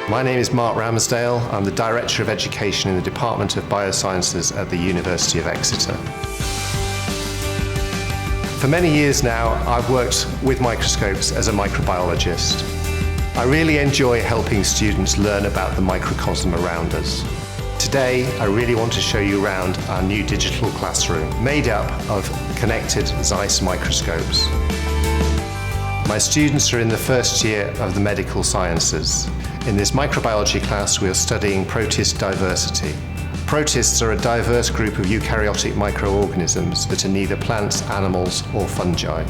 My name is Mark Ramsdale. I'm the Director of Education in the Department of Biosciences at the University of Exeter. For many years now, I've worked with Microscopes as a microbiologist. I really enjoy helping students learn about the microcosm around us. Today, I really want to show you around our new digital classroom, made up of connected ZEISS microscopes. My students are in the first year of the medical sciences. In this microbiology class, we are studying protist diversity. Protists are a diverse group of eukaryotic microorganisms that are neither plants, animals, or fungi.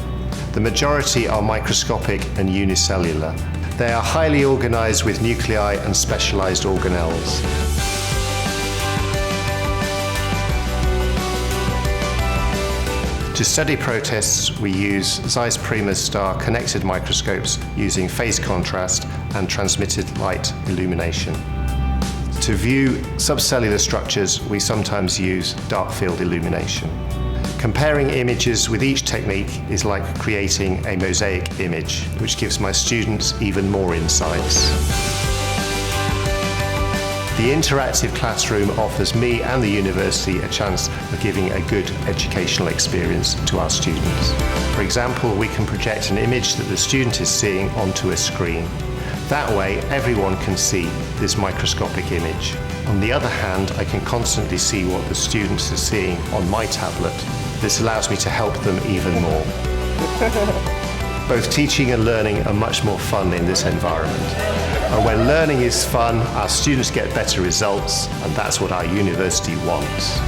The majority are microscopic and unicellular. They are highly organized with nuclei and specialized organelles. To study protists, we use ZEISS Prima Star connected microscopes using phase contrast and transmitted light illumination. To view subcellular structures, we sometimes use dark field illumination. Comparing images with each technique is like creating a mosaic image, which gives my students even more insights. The interactive classroom offers me and the university a chance of giving a good educational experience to our students. For example, we can project an image that the student is seeing onto a screen. That way, everyone can see this microscopic image. On the other hand, I can constantly see what the students are seeing on my tablet. This allows me to help them even more. Both teaching and learning are much more fun in this environment. And when learning is fun, our students get better results, and that's what our university wants.